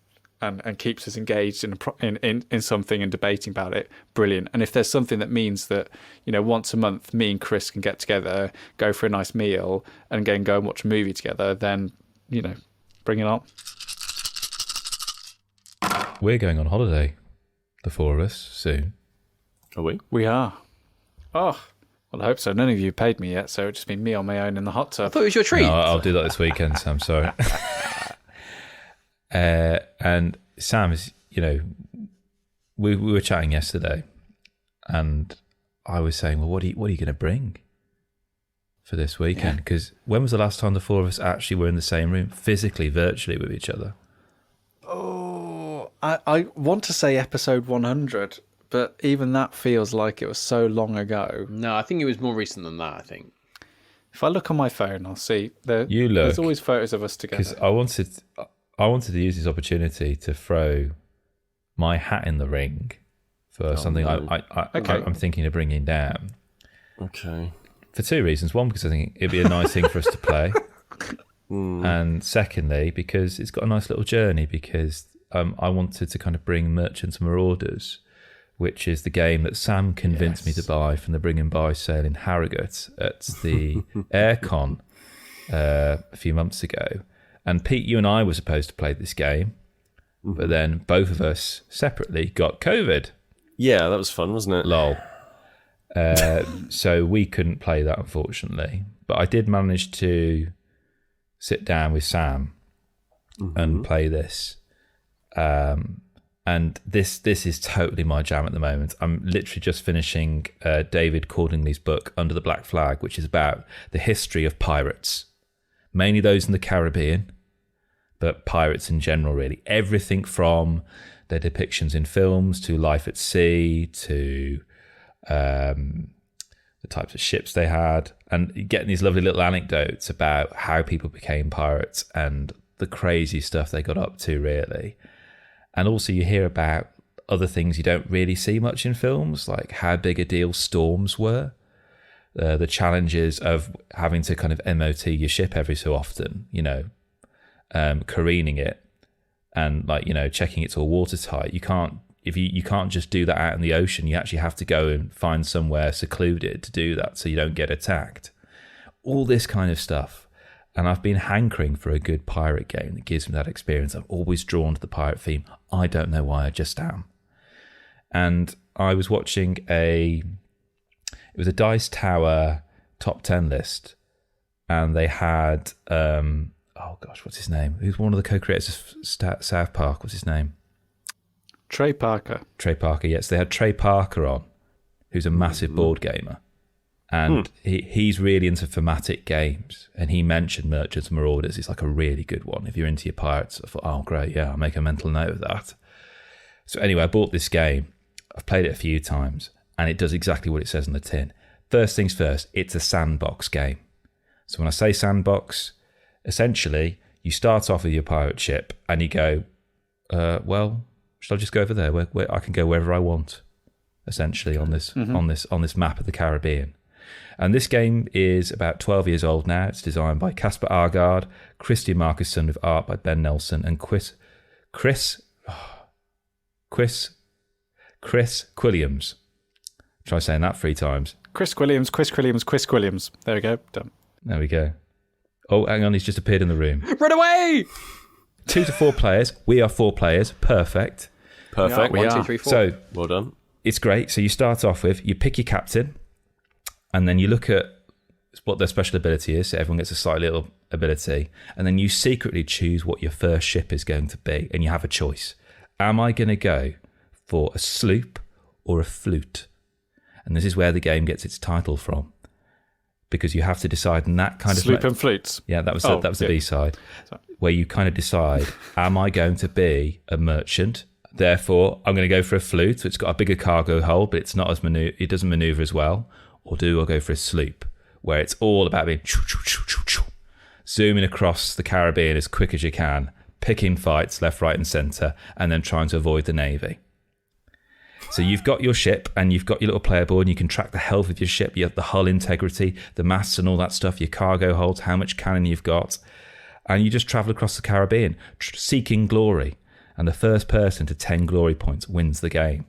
and keeps us engaged in something and debating about it, brilliant. And if there's something that means that, you know, once a month me and Kris can get together, go for a nice meal, and again go and watch a movie together, then, you know, bring it on. We're going on holiday, the four of us, soon. Are we? We are. Oh, well, I hope so. None of you paid me yet, so it'll just be me on my own in the hot tub. I thought it was your treat. No, I'll do that this weekend, Sam. Sorry. And Sam, you know, we were chatting yesterday, and I was saying, well, what are you going to bring for this weekend? Because when was the last time the four of us actually were in the same room, physically, virtually with each other? Oh, I want to say episode 100, but even that feels like it was so long ago. No, I think it was more recent than that, I think. If I look on my phone, I'll see. You look. There's always photos of us together. Because I wanted to use this opportunity to throw my hat in the ring for something I'm thinking of bringing down. Okay. For two reasons. One, because I think it'd be a nice thing for us to play. And secondly, because it's got a nice little journey, because I wanted to kind of bring Merchants and Marauders, which is the game that Sam convinced me to buy from the Bring and Buy sale in Harrogate at the Aircon a few months ago. And Pete, you and I were supposed to play this game, but then both of us separately got COVID. Yeah, that was fun, wasn't it? Lol. So we couldn't play that, unfortunately. But I did manage to sit down with Sam and play this. And this is totally my jam at the moment. I'm literally just finishing David Cordingley's book, Under the Black Flag, which is about the history of pirates. Mainly those in the Caribbean, but pirates in general, really. Everything from their depictions in films to life at sea to the types of ships they had, and getting these lovely little anecdotes about how people became pirates and the crazy stuff they got up to, really. And also you hear about other things you don't really see much in films, like how big a deal storms were, the challenges of having to kind of MOT your ship every so often, careening it and checking it's all watertight. You can't just do that out in the ocean. You actually have to go and find somewhere secluded to do that so you don't get attacked. All this kind of stuff. And I've been hankering for a good pirate game that gives me that experience. I'm always drawn to the pirate theme. I don't know why, I just am. And I was watching it was a Dice Tower top 10 list, and they had, what's his name? Who's one of the co-creators of South Park? What's his name? Trey Parker, yes. They had Trey Parker on, who's a massive board gamer. And he's really into thematic games. And he mentioned Merchants and Marauders. It's like a really good one. If you're into your pirates, I thought, oh, great, yeah, I'll make a mental note of that. So anyway, I bought this game. I've played it a few times, and it does exactly what it says on the tin. First things first, it's a sandbox game. So when I say sandbox, essentially, you start off with your pirate ship, and you go, should I just go over there? Where I can go wherever I want, essentially, on this map of the Caribbean. And this game is about 12 years old now. It's designed by Casper Argard, Christian Markusson, with art by Ben Nelson, and Kris Quilliams. Try saying that 3 times. Kris Quilliams. There we go. Done. There we go. Oh, hang on, he's just appeared in the room. Run away! 2 to 4 players. We are 4 players. Perfect. Perfect. Yeah, 1, 2, 3, 4. So well done. It's great. So you start off with, you pick your captain, and then you look at what their special ability is. So everyone gets a slightly little ability, and then you secretly choose what your first ship is going to be, and you have a choice. Am I going to go for a sloop or a flute? And this is where the game gets its title from, because you have to decide in that kind Sloop of and flutes. Yeah, that was the B-side, where you kind of decide: am I going to be a merchant? Therefore, I'm going to go for a flute. So it's got a bigger cargo hold, but it's not as it doesn't maneuver as well. Or do I go for a sloop, where it's all about being zooming across the Caribbean as quick as you can, picking fights left, right, and centre, and then trying to avoid the Navy. So you've got your ship, and you've got your little player board, and you can track the health of your ship. You have the hull integrity, the masts and all that stuff, your cargo holds, how much cannon you've got. And you just travel across the Caribbean, seeking glory. And the first person to 10 glory points wins the game.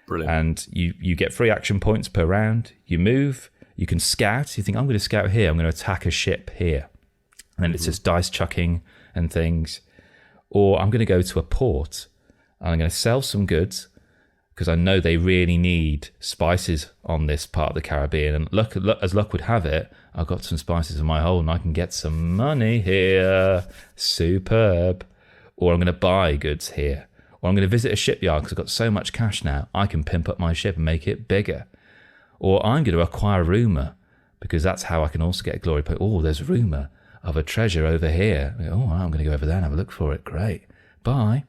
Brilliant. And you get 3 action points per round. You move, you can scout. You think, I'm going to scout here, I'm going to attack a ship here. And then it's just dice chucking and things. Or I'm going to go to a port, and I'm going to sell some goods, because I know they really need spices on this part of the Caribbean. And as luck would have it, I've got some spices in my hold, and I can get some money here. Superb. Or I'm going to buy goods here. Or I'm going to visit a shipyard because I've got so much cash now, I can pimp up my ship and make it bigger. Or I'm going to acquire rumour, because that's how I can also get a glory point. Oh, there's rumour of a treasure over here. Oh, I'm going to go over there and have a look for it. Great. Bye.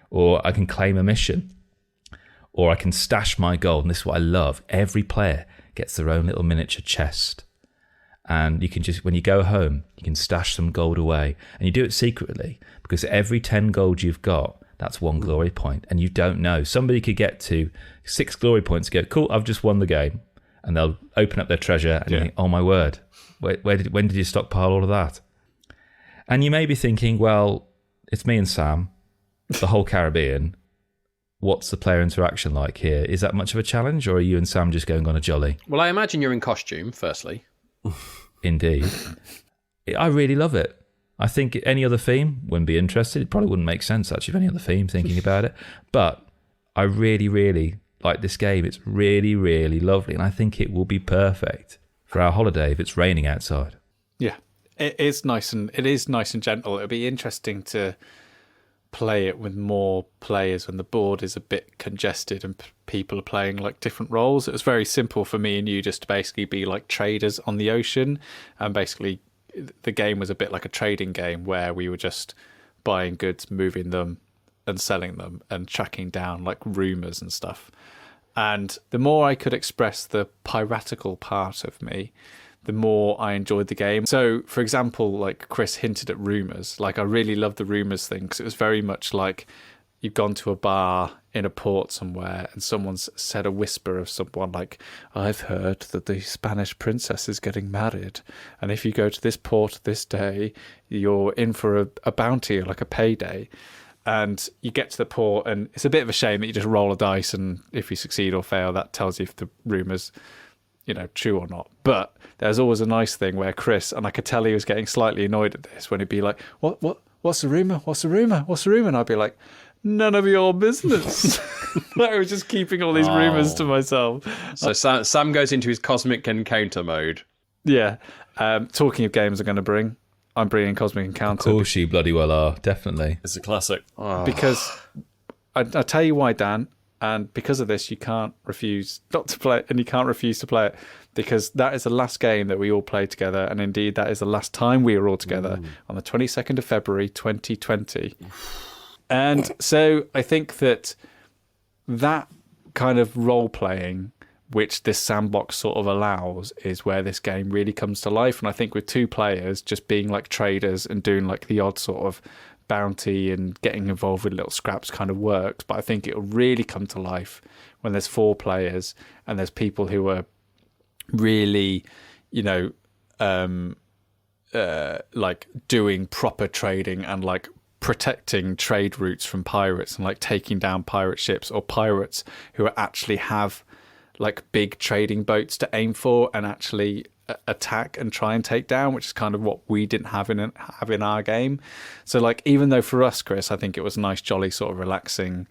Or I can claim a mission. Or I can stash my gold. And this is what I love. Every player gets their own little miniature chest. And you can just, when you go home, you can stash some gold away. And you do it secretly, because every 10 gold you've got, that's 1 glory point. And you don't know. Somebody could get to 6 glory points and go, cool, I've just won the game. And they'll open up their treasure and you think, oh my word, when did you stockpile all of that? And you may be thinking, well, it's me and Sam, the whole Caribbean. What's the player interaction like here? Is that much of a challenge, or are you and Sam just going on a jolly? Well, I imagine you're in costume, firstly. Indeed. I really love it. I think any other theme wouldn't be interested. It probably wouldn't make sense, actually, if any other theme, thinking about it. But I really, really like this game. It's really, really lovely. And I think it will be perfect for our holiday if it's raining outside. Yeah, it is nice and gentle. It'll be interesting to play it with more players when the board is a bit congested and people are playing like different roles. It was very simple for me and you just to basically be like traders on the ocean, and basically the game was a bit like a trading game where we were just buying goods, moving them and selling them and tracking down like rumours and stuff. And the more I could express the piratical part of me, the more I enjoyed the game. So, for example, like Kris hinted at rumours. Like, I really loved the rumours thing because it was very much like you've gone to a bar in a port somewhere and someone's said a whisper of someone like, I've heard that the Spanish princess is getting married. And if you go to this port this day, you're in for a bounty or like a payday. And you get to the port and it's a bit of a shame that you just roll a dice and if you succeed or fail, that tells you if the rumour's, true or not. But there's always a nice thing where Kris, and I could tell he was getting slightly annoyed at this, when he'd be like, what's the rumour? What's the rumour? What's the rumour? And I'd be like, none of your business. I was just keeping all these rumours to myself. So Sam goes into his cosmic encounter mode. Yeah. Talking of games I'm bringing Cosmic Encounter. Of course you bloody well are, definitely. It's a classic. Because I tell you why, Dan, and because of this, you can't refuse not to play it, and you can't refuse to play it, because that is the last game that we all played together, and indeed that is the last time we were all together on the 22nd of February 2020. And so I think that kind of role-playing, which this sandbox sort of allows, is where this game really comes to life. And I think with two players just being like traders and doing like the odd sort of bounty and getting involved with little scraps kind of works. But I think it'll really come to life when there's 4 players and there's people who are really, like doing proper trading and like protecting trade routes from pirates and like taking down pirate ships, or pirates who actually have like big trading boats to aim for and actually attack and try and take down, which is kind of what we didn't have in our game. So like, even though for us, Kris, I think it was a nice, jolly, sort of relaxing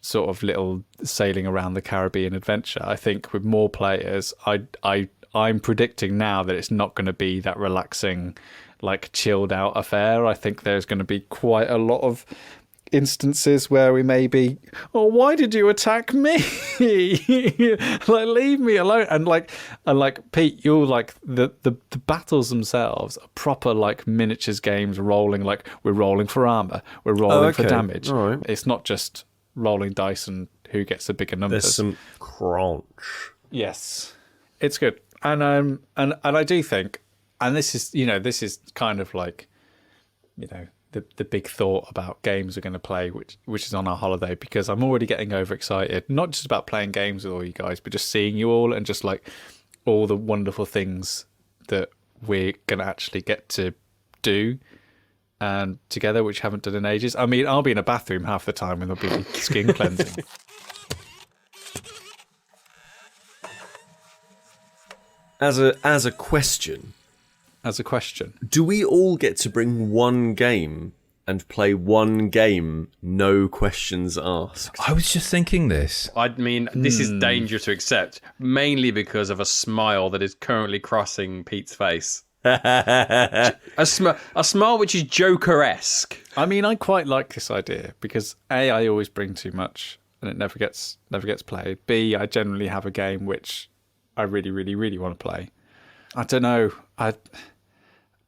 sort of little sailing around the Caribbean adventure, I think with more players, I'm predicting now that it's not going to be that relaxing, like chilled out affair. I think there's going to be quite a lot of instances where we may be, why did you attack me? Like, leave me alone. And like Pete, you're like the battles themselves are proper like miniatures games, rolling, like we're rolling for armor, we're rolling for damage. All right. It's not just rolling dice and who gets the bigger numbers. There's some cronch. Yes, it's good. And I do think, and this is kind of like, the big thought about games we're going to play, which is on our holiday, because I'm already getting overexcited, not just about playing games with all you guys, but just seeing you all and just like all the wonderful things that we're going to actually get to do together, which we haven't done in ages. I mean, I'll be in a bathroom half the time when there'll be skin cleansing. As a question, do we all get to bring one game and play one game, no questions asked? I was just thinking this. I mean, this is dangerous to accept, mainly because of a smile that is currently crossing Pete's face. a smile which is Joker-esque. I mean, I quite like this idea because A, I always bring too much and it never gets played. B, I generally have a game which I really, really, really want to play. I don't know.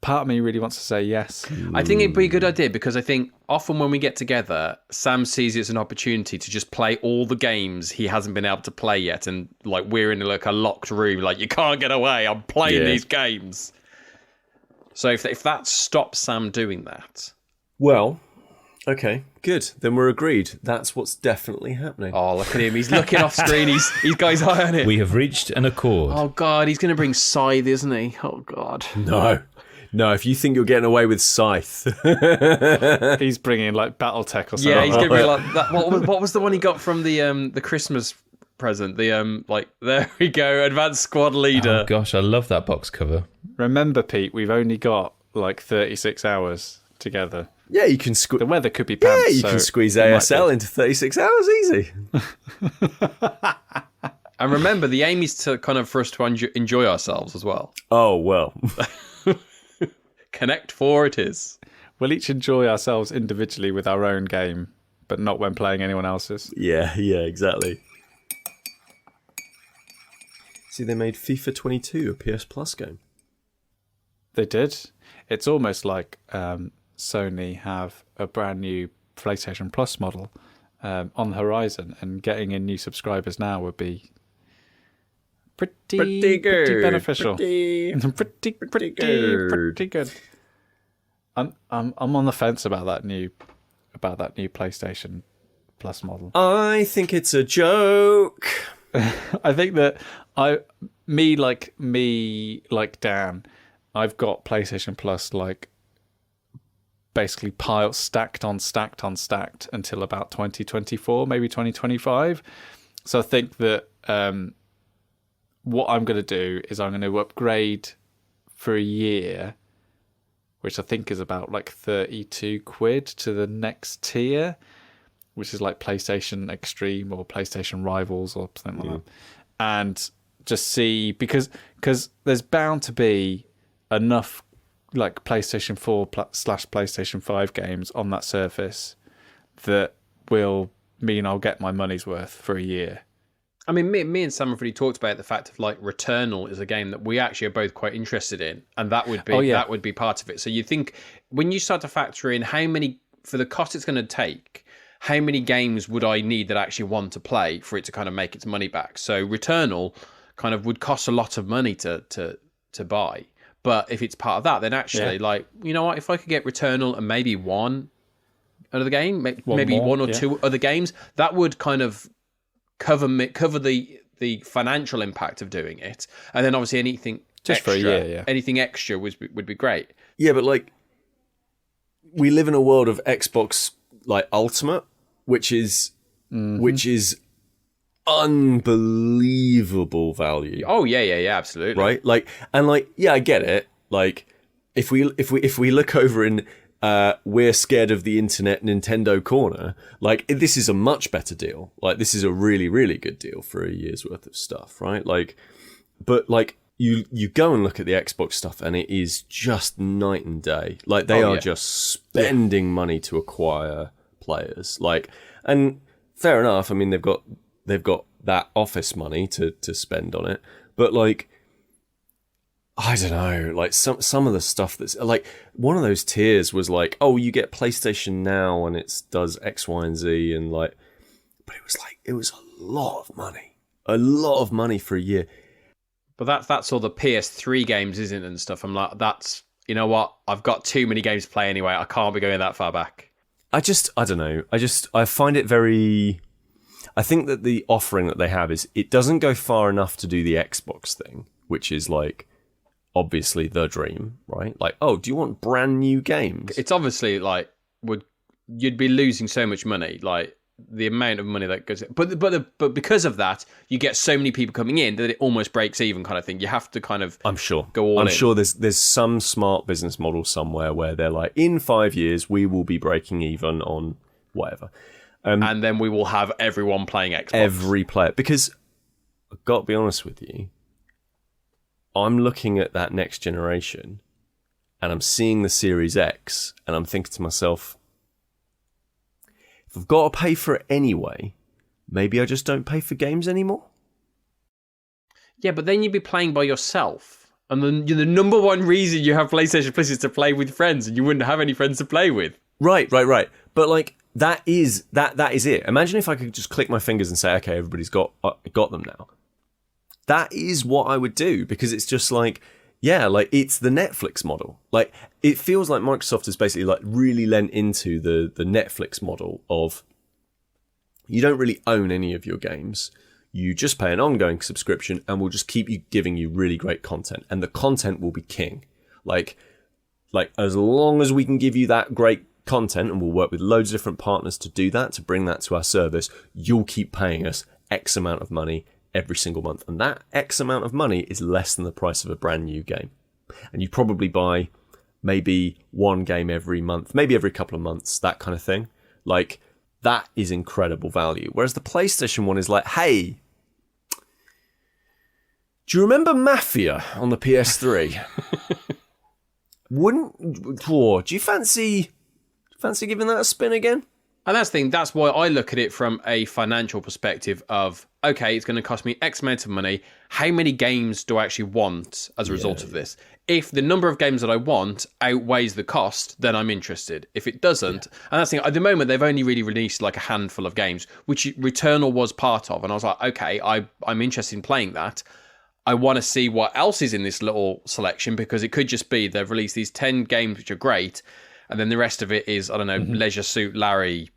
Part of me really wants to say yes. I think it'd be a good idea because I think often when we get together, Sam sees it as an opportunity to just play all the games he hasn't been able to play yet, and like we're in like a locked room, like you can't get away. I'm playing these games. So if that stops Sam doing that, well, okay, good. Then we're agreed. That's what's definitely happening. Oh, look at him! He's looking off screen. He's got his eye on it. We have reached an accord. Oh God, he's going to bring Scythe, isn't he? Oh God, No, if you think you're getting away with Scythe. He's bringing like Battletech or something. Yeah, he's going to be like that. What was the one he got from the Christmas present? The like, there we go, Advanced Squad Leader. Oh gosh, I love that box cover. Remember, Pete, we've only got like 36 hours together. Yeah, you can the weather could be pants. Yeah, you can squeeze ASL into 36 hours easy. And remember, the aim is to kind of for us to enjoy ourselves as well. Oh, well. Connect 4 it is. We'll each enjoy ourselves individually with our own game, but not when playing anyone else's. Yeah, exactly. See, they made FIFA 22 a PS Plus game. They did. It's almost like Sony have a brand new PlayStation Plus model, on the horizon, and getting in new subscribers now would be pretty beneficial. Pretty good. I'm on the fence about that new PlayStation Plus model. I think it's a joke. I think that like Dan, I've got PlayStation Plus like basically stacked on stacked until about 2024, maybe 2025. So I think that what I'm going to do is I'm going to upgrade for a year, which I think is about like 32 quid to the next tier, which is like PlayStation Extreme or PlayStation Rivals or something like that. And just see, because there's bound to be enough like PlayStation 4/PlayStation 5 games on that surface that will mean I'll get my money's worth for a year. I mean, me and Sam have already talked about the fact of like Returnal is a game that we actually are both quite interested in, and that would be that would be part of it. So you think when you start to factor in how many, for the cost it's going to take, how many games would I need that I actually want to play for it to kind of make its money back? So Returnal kind of would cost a lot of money to buy, but if it's part of that, then actually like, you know what, if I could get Returnal and maybe one other game, maybe one or two other games, that would kind of cover the financial impact of doing it, and then obviously anything just extra, for a year, anything extra would be great. Yeah, but like we live in a world of Xbox like Ultimate, which is unbelievable value. Oh yeah, absolutely. Right, like, and like, yeah, I get it. Like, if we look over in we're scared of the internet Nintendo corner, like, this is a much better deal. Like, this is a really, really good deal for a year's worth of stuff, right? Like, but like you go and look at the Xbox stuff and it is just night and day. Like, they are just spending money to acquire players. Like, and fair enough. I mean, they've got that office money to spend on it, but like, I don't know, like some of the stuff that's like, one of those tiers was like, oh, you get PlayStation Now and it does X, Y, and Z, and like, but it was a lot of money for a year. But that's all the PS3 games, isn't it, and stuff. I'm like, that's, you know what, I've got too many games to play anyway. I can't be going that far back. I don't know. I find it very. I think that the offering that they have is, it doesn't go far enough to do the Xbox thing, which is like, obviously the dream, right? Like, oh, do you want brand new games? It's obviously like, you'd be losing so much money, like the amount of money that goes in. But because of that, you get so many people coming in that it almost breaks even, kind of thing. You have to kind of, I'm sure there's some smart business model somewhere where they're like, in 5 years we will be breaking even on whatever. And then we will have everyone playing Xbox. Every player. Because I've got to be honest with you, I'm looking at that next generation and I'm seeing the Series X and I'm thinking to myself, if I've got to pay for it anyway, maybe I just don't pay for games anymore. Yeah, but then you'd be playing by yourself. And then the number one reason you have PlayStation Plus is to play with friends, and you wouldn't have any friends to play with. Right. But like, that is it. Imagine if I could just click my fingers and say, okay, everybody's got them now. That is what I would do, because it's just like, yeah, like, it's the Netflix model. Like, it feels like Microsoft has basically like really lent into the Netflix model of, you don't really own any of your games. You just pay an ongoing subscription and we'll just keep giving you really great content, and the content will be king. Like as long as we can give you that great content, and we'll work with loads of different partners to do that, to bring that to our service, you'll keep paying us X amount of money every single month. And that X amount of money is less than the price of a brand new game. And you probably buy maybe one game every month, maybe every couple of months, that kind of thing. Like, that is incredible value. Whereas the PlayStation one is like, hey, do you remember Mafia on the PS3? Do you fancy giving that a spin again? And that's the thing. That's why I look at it from a financial perspective of, okay, it's going to cost me X amount of money. How many games do I actually want as a result of this? If the number of games that I want outweighs the cost, then I'm interested. If it doesn't, and that's the thing, at the moment, they've only really released like a handful of games, which Returnal was part of. And I was like, okay, I'm interested in playing that. I want to see what else is in this little selection, because it could just be they've released these 10 games, which are great. And then the rest of it is, I don't know, Leisure Suit Larry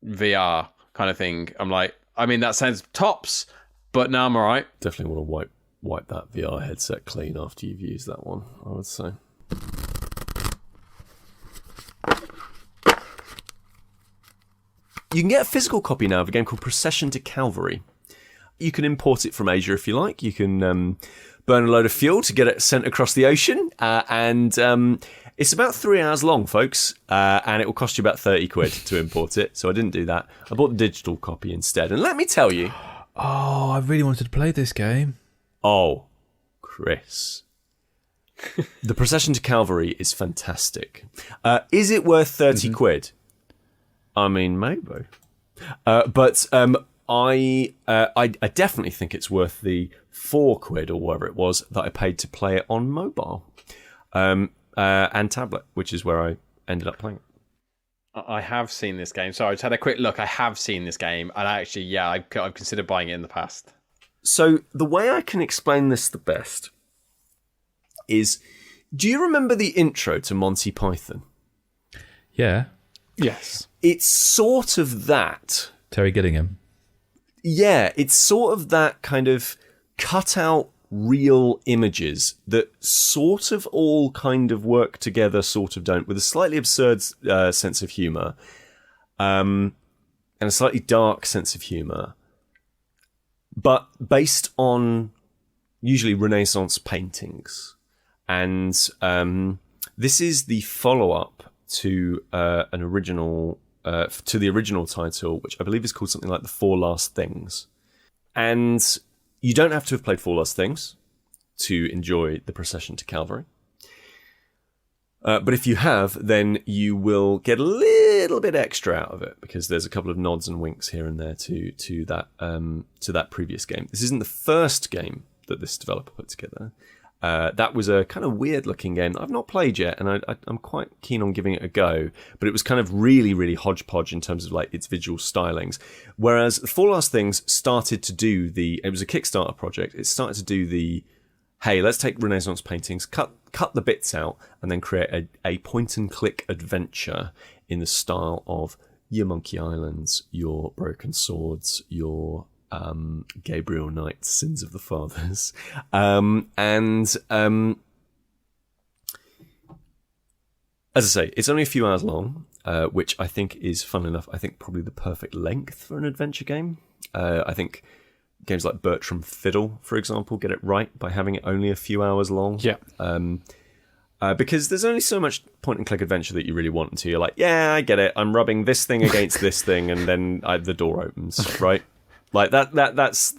VR kind of thing. I'm like, I mean, that sounds tops, but no, I'm all right. Definitely want to wipe that VR headset clean after you've used that one, I would say. You can get a physical copy now of a game called Procession to Calvary. You can import it from Asia if you like. You can burn a load of fuel to get it sent across the ocean. And it's about 3 hours long, folks. And it will cost you about 30 quid to import it. So I didn't do that. I bought the digital copy instead. And let me tell you... Oh, I really wanted to play this game. Oh, Kris. The Procession to Calvary is fantastic. Is it worth 30 quid? I mean, maybe. But I definitely think it's worth the 4 quid or whatever it was that I paid to play it on mobile and tablet, which is where I ended up playing it. I have seen this game. So I just had a quick look. I have seen this game, and actually, I've considered buying it in the past. So the way I can explain this the best is, do you remember the intro to Monty Python? Yeah. Yes. It's sort of that. Terry Gillingham. Yeah, it's sort of that kind of cut out real images that sort of all kind of work together, sort of don't, with a slightly absurd sense of humour and a slightly dark sense of humour, but based on usually Renaissance paintings. And this is the follow-up to an original to the original title, which I believe is called something like The Four Last Things. And you don't have to have played Four Last Things to enjoy The Procession to Calvary. But if you have, then you will get a little bit extra out of it, because there's a couple of nods and winks here and there to that previous game. This isn't the first game that this developer put together. That was a kind of weird-looking game I've not played yet, and I'm quite keen on giving it a go. But it was kind of really, really hodgepodge in terms of like its visual stylings. Whereas Four Last Things started to do it was a Kickstarter project. It started to do hey, let's take Renaissance paintings, cut the bits out, and then create a point-and-click adventure in the style of your Monkey Islands, your Broken Swords, your Gabriel Knight's Sins of the Fathers. As I say, it's only a few hours long, which I think is fun enough. I think probably the perfect length for an adventure game. I think games like Bertram Fiddle, for example, get it right by having it only a few hours long. Yeah. Because there's only so much point-and-click adventure that you really want until you're like, yeah, I get it. I'm rubbing this thing against this thing, and then the door opens, right? Like that's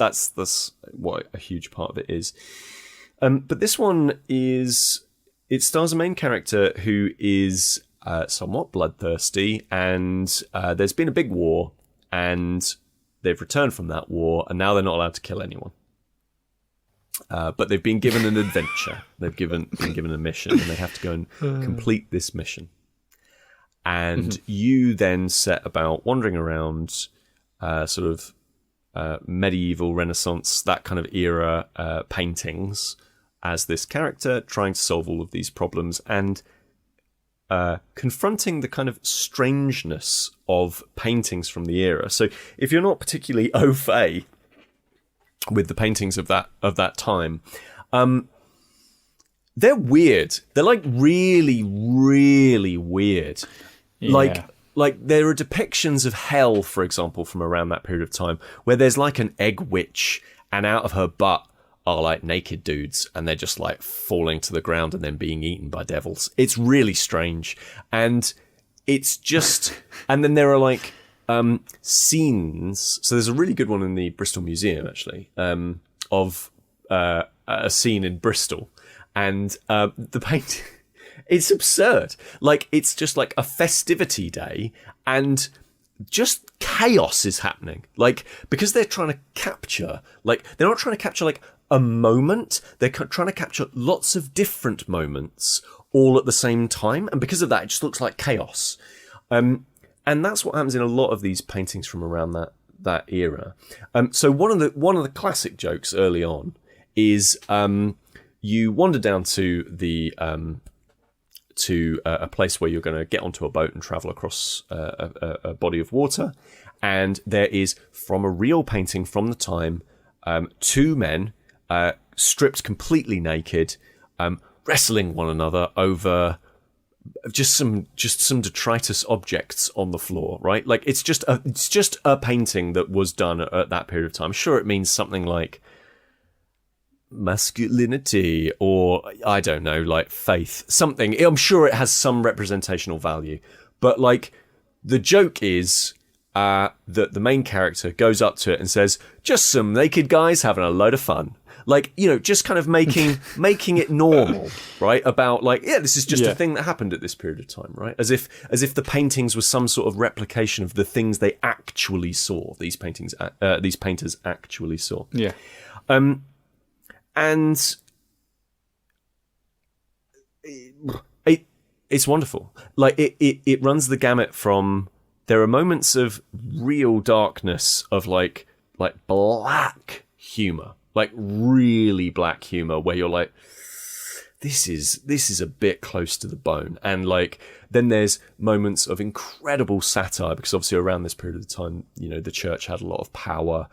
what a huge part of it is. But this one it stars a main character who is somewhat bloodthirsty, and there's been a big war, and they've returned from that war, and now they're not allowed to kill anyone. But they've been given an adventure. They've been given a mission, and they have to go and complete this mission. And you then set about wandering around sort of medieval, Renaissance, that kind of era paintings as this character, trying to solve all of these problems and confronting the kind of strangeness of paintings from the era. So if you're not particularly au fait with the paintings of that time, they're weird. They're like really, really weird. Yeah. Like there are depictions of hell, for example, from around that period of time, where there's like an egg witch, and out of her butt are like naked dudes, and they're just like falling to the ground and then being eaten by devils. It's really strange, and it's just. And then there are like scenes. So there's a really good one in the Bristol Museum, actually, of a scene in Bristol, and the paint. It's absurd. Like, it's just like a festivity day, and just chaos is happening. Like, because they're trying to capture, like, they're not trying to capture like a moment. They're trying to capture lots of different moments all at the same time. And because of that, it just looks like chaos. And that's what happens in a lot of these paintings from around that era. So one of the classic jokes early on is you wander down to the a place where you're going to get onto a boat and travel across a body of water, and there is, from a real painting from the time, two men stripped completely naked, wrestling one another over just some detritus objects on the floor, right? Like, it's just a painting that was done at that period of time. I'm sure it means something like masculinity, or I don't know, like faith, something. I'm sure it has some representational value, but like, the joke is that the main character goes up to it and says, "Just some naked guys having a load of fun." Like, you know, just kind of making it normal, right? About like, yeah, this is just a thing that happened at this period of time, right? As if the paintings were some sort of replication of the things they actually saw. These painters actually saw. Yeah. And it's wonderful. Like, it runs the gamut from, there are moments of real darkness, of like black humor, like really black humor, where you're like, this is a bit close to the bone. And like, then there's moments of incredible satire, because obviously around this period of time, you know, the church had a lot of power.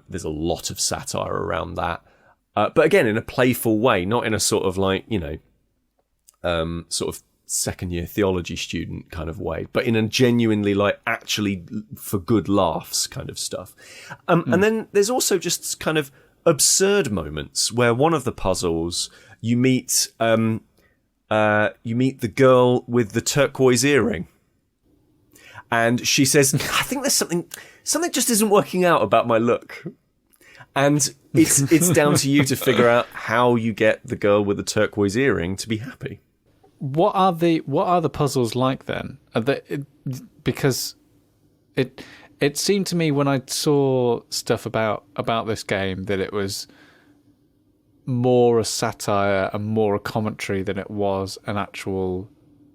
There's a lot of satire around that. But again, in a playful way, not in a sort of like, you know, sort of second-year theology student kind of way, but in a genuinely, like, actually for good laughs kind of stuff. And then there's also just kind of absurd moments where one of the puzzles, you meet the girl with the turquoise earring, and she says, "I think there's something just isn't working out about my look." And it's down to you to figure out how you get the girl with the turquoise earring to be happy. What are the puzzles like then? Because it seemed to me when I saw stuff about this game that it was more a satire and more a commentary than it was an actual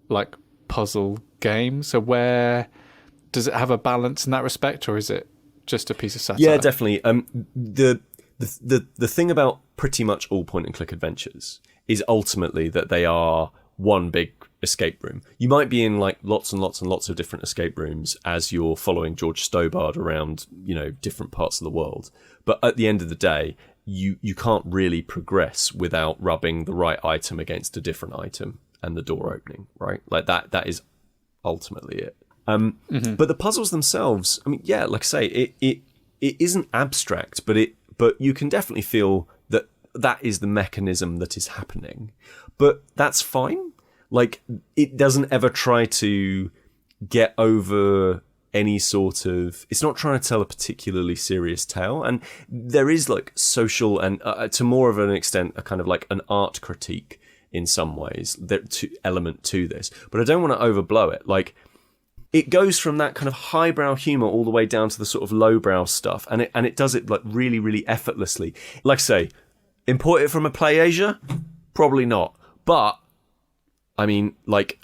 like puzzle game. So where does it have a balance in that respect, or is it just a piece of satire? Yeah, definitely. The thing about pretty much all point and click adventures is ultimately that they are one big escape room. You might be in like lots and lots and lots of different escape rooms as you're following George Stobart around, you know, different parts of the world. But at the end of the day, you can't really progress without rubbing the right item against a different item and the door opening, right? Like that is ultimately it. But the puzzles themselves, I mean, yeah, like I say, it isn't abstract, but you can definitely feel that is the mechanism that is happening. But that's fine. Like, it doesn't ever try to get over any sort of, it's not trying to tell a particularly serious tale. And there is like social and to more of an extent, a kind of like an art critique in some ways, element to this. But I don't want to overblow it. Like, it goes from that kind of highbrow humor all the way down to the sort of lowbrow stuff, and it does it like really, really effortlessly. Like I say, import it from a PlayAsia? Probably not. But I mean, like,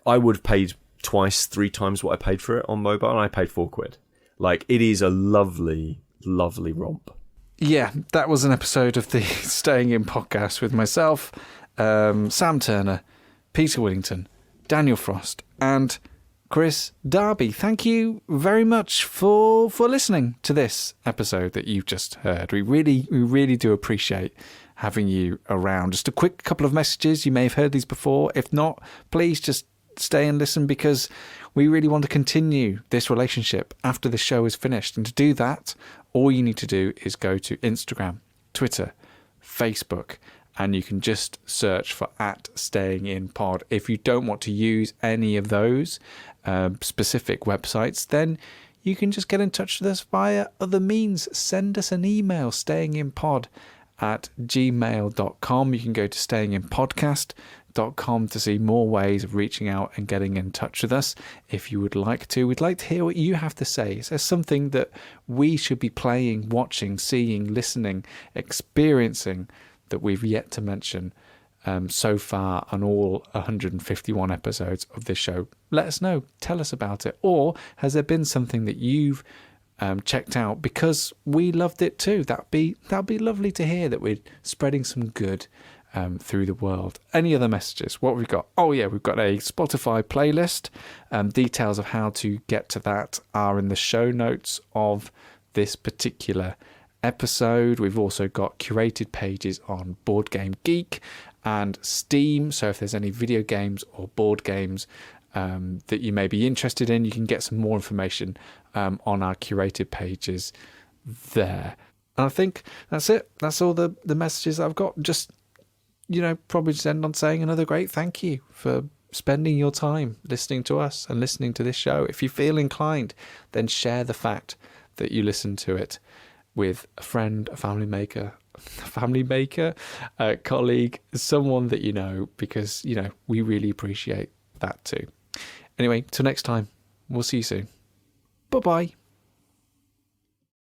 I would have paid twice, 3 times what I paid for it on mobile, and I paid £4. Like, it is a lovely, lovely romp. Yeah, that was an episode of the Staying In podcast with myself, Sam Turner, Peter Whittington, Daniel Frost, and Kris Darby. Thank you very much for listening to this episode that you've just heard. We really do appreciate having you around. Just a quick couple of messages. You may have heard these before. If not, please just stay and listen, because we really want to continue this relationship after the show is finished. And to do that, all you need to do is go to Instagram, Twitter, Facebook, and you can just search for @StayingInPod. If you don't want to use any of those specific websites, then you can just get in touch with us via other means. Send us an email, stayinginpod@gmail.com. You can go to stayinginpodcast thir-hi-si.com to see more ways of reaching out and getting in touch with us if you would like to. We'd like to hear what you have to say. Is there something that we should be playing, watching, seeing, listening, experiencing that we've yet to mention so far on all 151 episodes of this show? Let us know. Tell us about it. Or has there been something that you've checked out because we loved it too? That'd be lovely to hear that we're spreading some good through the world. Any other messages? What have we got? Oh yeah, we've got a Spotify playlist. Details of how to get to that are in the show notes of this particular episode. We've also got curated pages on Board Game Geek and Steam, so if there's any video games or board games that you may be interested in, you can get some more information on our curated pages there. And I think that's it. That's all the messages that I've got. Just, probably just end on saying another great thank you for spending your time listening to us and listening to this show. If you feel inclined, then share the fact that you listen to it with a friend, a family maker, a colleague, someone that you know, because, we really appreciate that too. Anyway, till next time, we'll see you soon. Bye-bye.